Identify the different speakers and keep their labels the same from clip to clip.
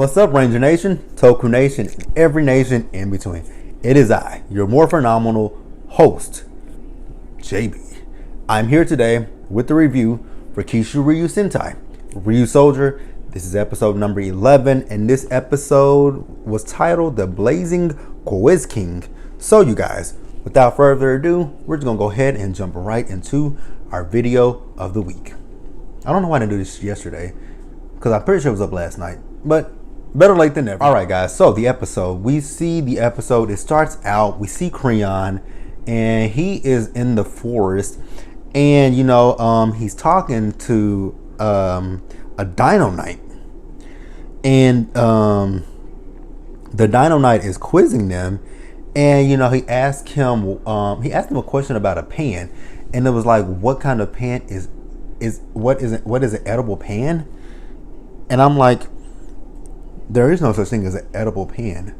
Speaker 1: What's up, Ranger Nation, Toku Nation, and every nation in between? It is I, your more phenomenal host, JB. I'm here today with the review for Kishiryu Sentai, Ryusoulger. This is episode number 11, and this episode was titled The Blazing Quiz King. So you guys, without further ado, we're just gonna go ahead and jump right into our video of the week. I don't know why I didn't do this yesterday, because I'm pretty sure it was up last night, but better late than never. All right, guys. So the episode, it starts out, we see Kreon, and he is in the forest, and he's talking to a Dino Knight, and the Dino Knight is quizzing them, and he asked him a question about a pan, and it was like, what kind of pan what is an edible pan? And I'm like, there is no such thing as an edible pan.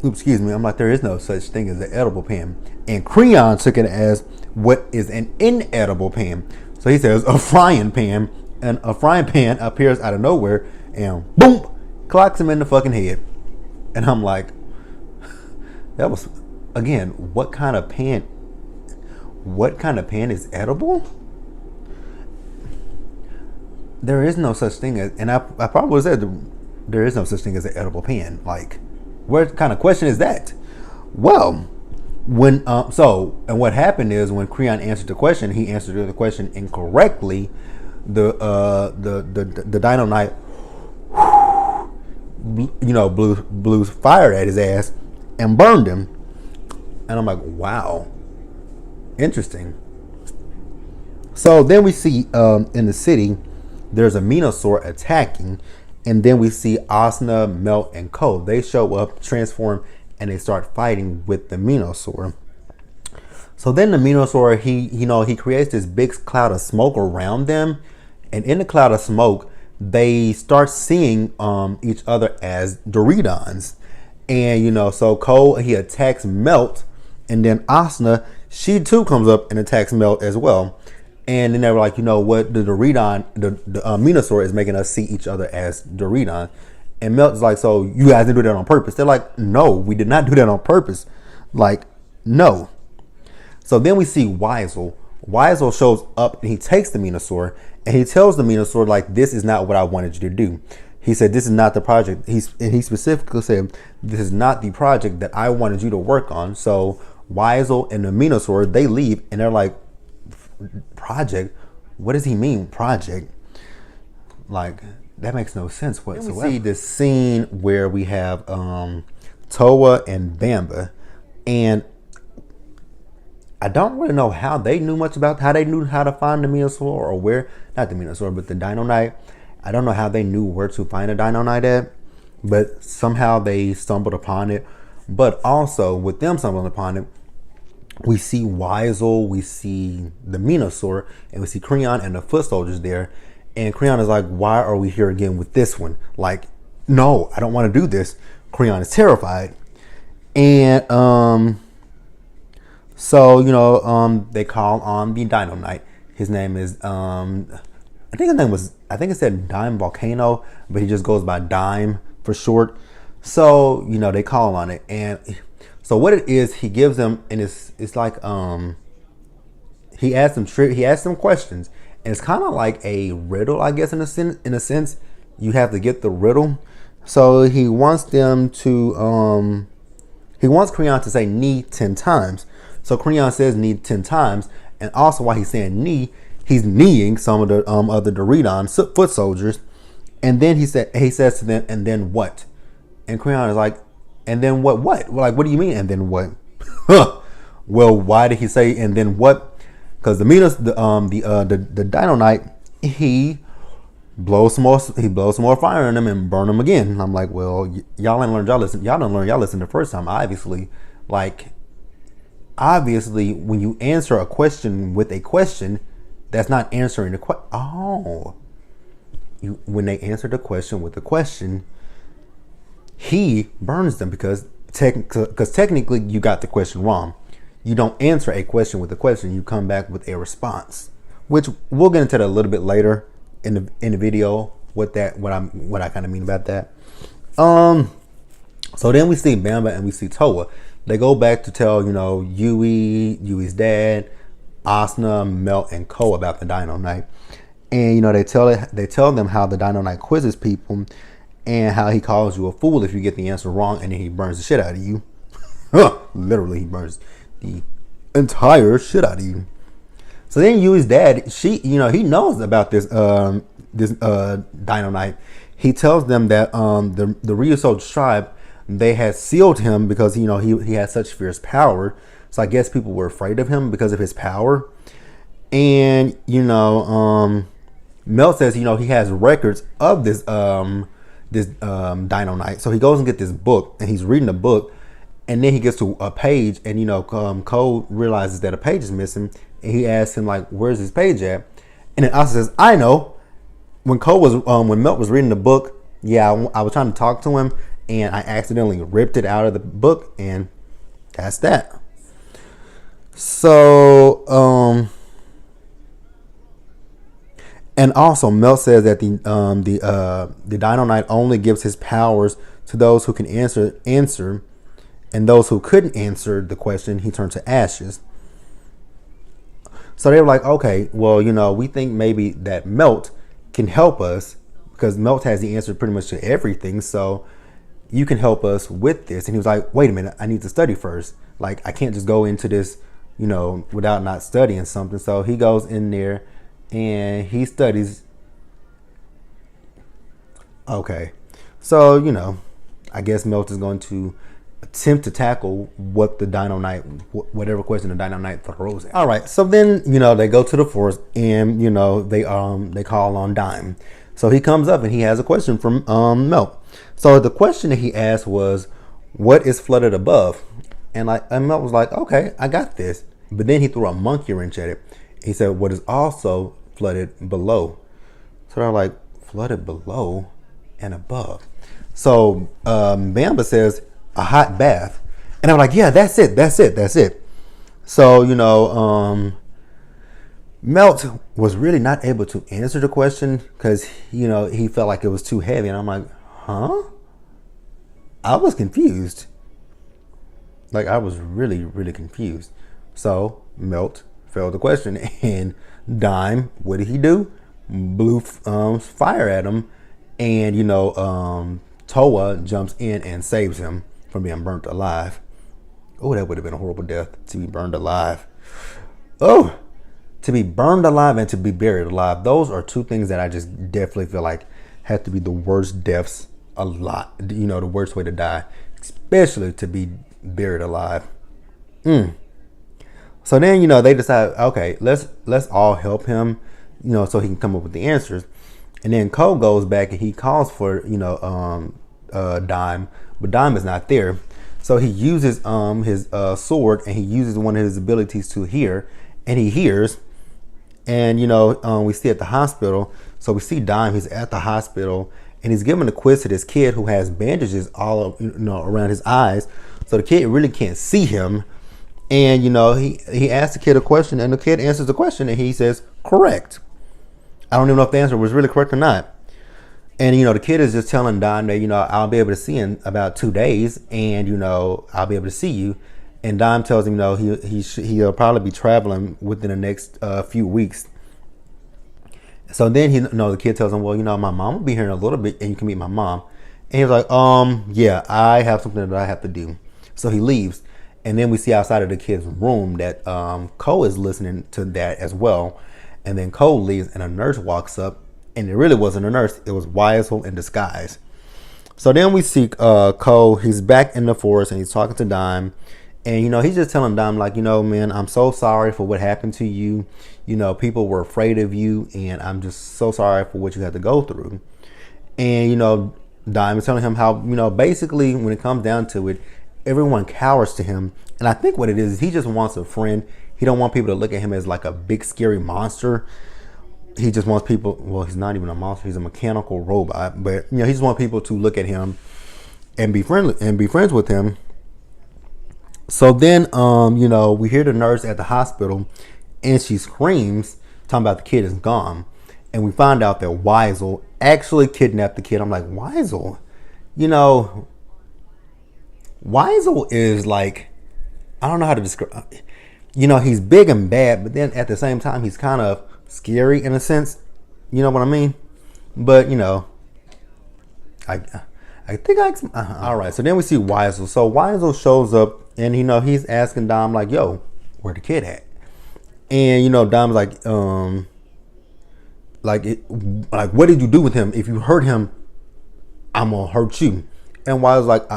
Speaker 1: Oops, excuse me. I'm like, there is no such thing as an edible pan. And Kreon took it as, what is an inedible pan? So he says, a frying pan. And a frying pan appears out of nowhere and boom, clocks him in the fucking head. And I'm like, that was, again, what kind of pan is edible? There is no such thing as, and I probably said, there is no such thing as an edible pan. Like, what kind of question is that? Well, and what happened is, when Kreon answered the question, he answered the question incorrectly. The Dino Knight, blew fire at his ass and burned him. And I'm like, wow, interesting. So then we see in the city, there's a Minosaur attacking. And then we see Asuna, Melt, and Ko. They show up, transform, and they start fighting with the Minosaur. So then the Minosaur, he creates this big cloud of smoke around them. And in the cloud of smoke, they start seeing each other as Doridons. And, so Ko, he attacks Melt. And then Asuna, she too comes up and attacks Melt as well. And then they were like, what, the Minosaur is making us see each other as Doridon. And Melt's like, so you guys didn't do that on purpose? They're like, no, we did not do that on purpose. Like, no. So then we see Weisel. Weisel shows up and he takes the Minosaur and he tells the Minosaur, like, this is not what I wanted you to do. He said, this is not the project. He specifically said, this is not the project that I wanted you to work on. So Weisel and the Minosaur, they leave and they're like, project? What does he mean, project? Like, that makes no sense whatsoever. We see this scene where we have Towa and Bamba, and I don't really know how they knew much about how they knew how to find the Minosaur, or where, not the Minosaur, but the Dino Knight. I don't know how they knew where to find a Dino Knight at, but somehow they stumbled upon it. But also, with them stumbling upon it, we see Weisel, we see the Minosaur, and we see Kreon and the foot soldiers there. And Kreon is like, why are we here again with this one? Like, no, I don't want to do this. Kreon is terrified. And they call on the Dino Knight. His name is I think it said Dime Volcano, but he just goes by Dime for short. So, they call on it. And so what it is, he gives them, and it's like he asks them questions, and it's kind of like a riddle, I guess, in a sense. You have to get the riddle. So he wants them to he wants Kreon to say "ni" 10 times. So Kreon says "ni" 10 times, and also while he's saying "ni," he's kneeing some of the other Doridon foot soldiers, and then he says to them, "And then what?" And Kreon is like, and then what? Like, what do you mean? And then what? Well, why did he say and then what? Because the Dino Knight, he blows some more fire in them and burn them again. And I'm like, well, y'all didn't learn y'all listened the first time. Obviously, when you answer a question with a question, that's not answering the question. Oh, when they answer the question with a question, he burns them because technically you got the question wrong. You don't answer a question with a question. You come back with a response, which we'll get into that a little bit later in the video what I kind of mean about that. So then we see Bamba and we see Toa. They go back to tell, Yui's dad, Asuna, Melt, and Ko about the Dino Knight. And, they tell them how the Dino Knight quizzes people and how he calls you a fool if you get the answer wrong, and then he burns the shit out of you. Literally, he burns the entire shit out of you. So then Yui's dad, he knows about this Dino Knight. He tells them that the Ryusoulger tribe, they had sealed him because he had such fierce power. So I guess people were afraid of him because of his power. And Mel says he has records of this Dino Knight. So he goes and gets this book, and he's reading the book, and then he gets to a page, and Cole realizes that a page is missing, and he asks him like, "Where's this page at?" And then Asa says, "I know." When when Melt was reading the book, I was trying to talk to him, and I accidentally ripped it out of the book, and that's that. So, and also Melt says that the Dino Knight only gives his powers to those who can answer, and those who couldn't answer the question, he turned to ashes. So they were like, okay, well, we think maybe that Melt can help us because Melt has the answer pretty much to everything. So you can help us with this. And he was like, wait a minute, I need to study first. Like, I can't just go into this, without not studying something. So he goes in there and he studies. Okay. So, I guess Melt is going to attempt to tackle what the Dino Knight, whatever question the Dino Knight throws at. All right, so then they go to the forest, and they call on Dime. So he comes up and he has a question from Melt. So the question that he asked was, "What is flooded above?" And Melt was like, "Okay, I got this." But then he threw a monkey wrench at it. He said, "What is also flooded below?" So they're like, "Flooded below and above." So Bamba says, "A hot bath." And I'm like, yeah, that's it. So, Melt was really not able to answer the question because, he felt like it was too heavy. And I'm like, huh? I was confused. Like, I was really, really confused. So, Melt failed the question. And Dime, what did he do? Blew fire at him. And, Toa jumps in and saves him from being burnt alive. Oh, that would have been a horrible death, to be burned alive. Oh, to be burned alive and to be buried alive. Those are two things that I just definitely feel like have to be the worst deaths a lot. The worst way to die, especially to be buried alive. So then, they decide, okay, let's all help him, so he can come up with the answers. And then Cole goes back and he calls for, Dime, but Dime is not there. So he uses his sword, and he uses one of his abilities to hear, and he hears. And we see at the hospital. So we see Dime. He's at the hospital, and he's giving a quiz to this kid who has bandages all around his eyes. So the kid really can't see him. And he asks the kid a question, and the kid answers the question, and he says correct. I don't even know if the answer was really correct or not. And, the kid is just telling Dime that, I'll be able to see in about 2 days, and, I'll be able to see you. And Dime tells him, he'll probably be traveling within the next few weeks. So then the kid tells him, well, my mom will be here in a little bit, and you can meet my mom. And he's like, yeah, I have something that I have to do. So he leaves. And then we see outside of the kid's room that Cole is listening to that as well. And then Cole leaves, and a nurse walks up. And it really wasn't a nurse. It was Weisel in disguise. So then we see Cole. He's back in the forest, and he's talking to Dime. And, he's just telling Dime, like, man, I'm so sorry for what happened to you. People were afraid of you, and I'm just so sorry for what you had to go through. And, Dime is telling him how, basically when it comes down to it, everyone cowers to him. And I think what it is he just wants a friend. He don't want people to look at him as like a big, scary monster. He just wants people, well, he's not even a monster, he's a mechanical robot, but he just wants people to look at him and be friendly and be friends with him. So then we hear the nurse at the hospital, and she screams, talking about the kid is gone. and we find out that Weisel actually kidnapped the kid. I'm like, Weisel? You know, Weisel is like, I don't know how to describe. You know, he's big and bad, but then at the same time, he's kind of scary in a sense. You know what I mean? But, you know, I think all right, so then we see Weisel. So Weisel shows up, and, you know, he's asking Dom, like, yo, where the kid at? And, you know, Dom's like, what did you do with him? If you hurt him, I'm gonna hurt you. And Weisel's like,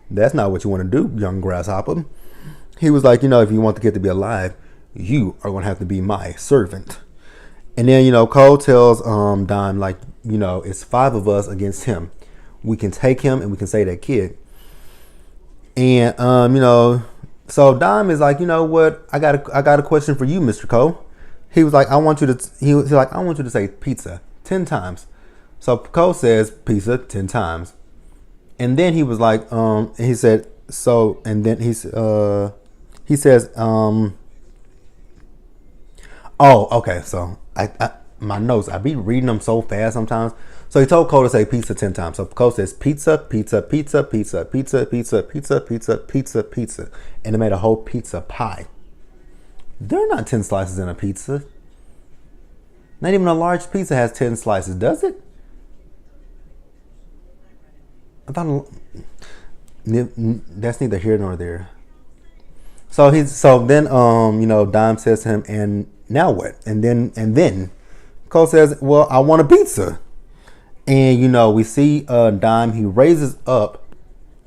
Speaker 1: that's not what you want to do, young grasshopper. He was like, you know, if you want the kid to be alive, you are gonna have to be my servant. And then, you know, Cole tells Dom, like, you know, it's 5 of us against him. We can take him and we can save that kid. And you know, so Dom is like, you know what? I got a question for you, Mr. Cole. He was like, I want you to say pizza 10 times. So Cole says pizza 10 times. And then he was like, he said, so, and then he says, oh, okay. So my notes, I be reading them so fast sometimes. So he told Cole to say pizza 10 times. So Cole says pizza, pizza, pizza, pizza, pizza, pizza, pizza, pizza, pizza, pizza. And they made a whole pizza pie. There are not 10 slices in a pizza. Not even a large pizza has 10 slices, does it? I thought that's neither here nor there. So then you know, Dom says to him, and now what? And then Cole says, well, I want a pizza. And, you know, we see Dom, he raises up,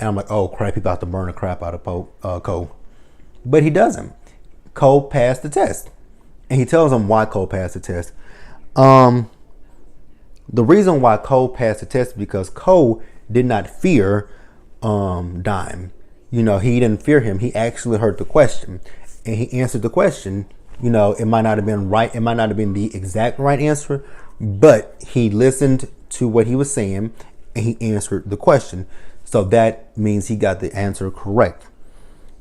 Speaker 1: and I'm like, oh crap, he about to burn the crap out of Cole. But he doesn't. Cole passed the test. And he tells him why Cole passed the test. The reason why Cole passed the test is because Cole did not fear Dime. You know, he didn't fear him. He actually heard the question. And he answered the question. You know, it might not have been right. It might not have been the exact right answer. But he listened to what he was saying. And he answered the question. So that means he got the answer correct.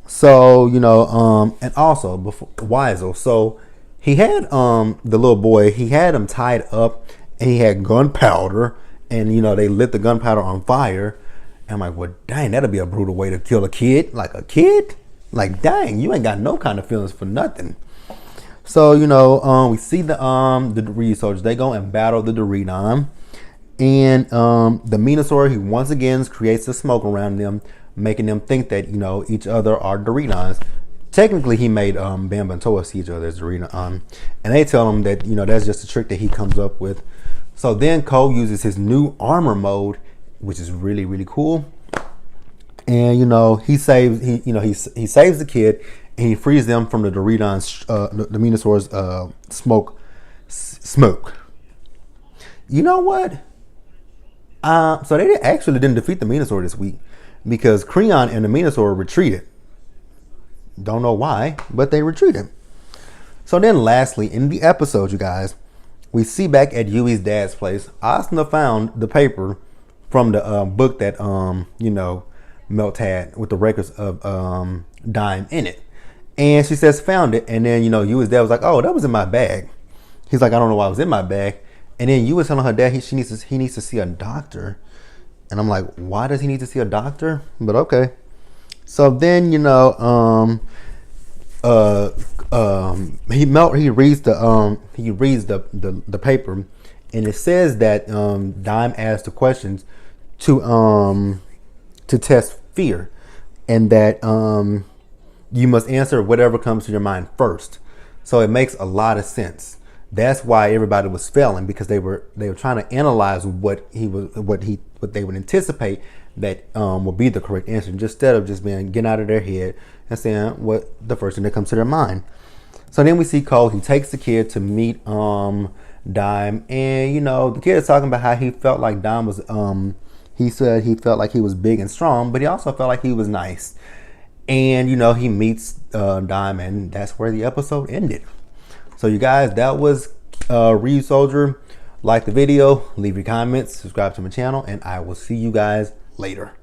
Speaker 1: So, you know, and also before Weisel. So he had the little boy, he had him tied up, and he had gunpowder, and, you know, they lit the gunpowder on fire. And I'm like, well, dang, that'd be a brutal way to kill a kid. Like a kid? Like, dang, you ain't got no kind of feelings for nothing. So, you know, we see the Ryusoulgers, they go and battle the Doridon. And the Minosaur, he once again creates the smoke around them, making them think that, you know, each other are Doridons. Technically, he made Bamba and Toa see each other as Doridon. And they tell him that, you know, that's just a trick that he comes up with. So then Cole uses his new armor mode, which is really, really cool. And, you know, he saves the kid, and he frees them from the Doridon's, the Minosaur's smoke. You know what? So they actually didn't defeat the Minosaur this week, because Creon and the Minosaur retreated. Don't know why, but they retreated. So then lastly, in the episode, you guys, we see back at Yui's dad's place, Asuna found the paper from the book that, you know, Melt had with the records of Dime in it. And she says, found it. And then, you know, Yui's dad was like, oh, that was in my bag. He's like, I don't know why it was in my bag. And then Yui was telling her dad he needs to see a doctor. And I'm like, why does he need to see a doctor? But okay. So then, you know, he reads the paper, and it says that Dime asked the questions to test fear, and that you must answer whatever comes to your mind first. So it makes a lot of sense. That's why everybody was failing, because they were trying to analyze what they would anticipate that would be the correct answer, instead of just getting out of their head and saying what the first thing that comes to their mind. So then we see Cole. He takes the kid to meet Dime, and, you know, the kid is talking about how he felt like Dime was. He said he felt like he was big and strong, but he also felt like he was nice. And, you know, he meets Dime, and that's where the episode ended. So you guys, that was Ryusoulger. Like the video, leave your comments, subscribe to my channel, and I will see you guys later.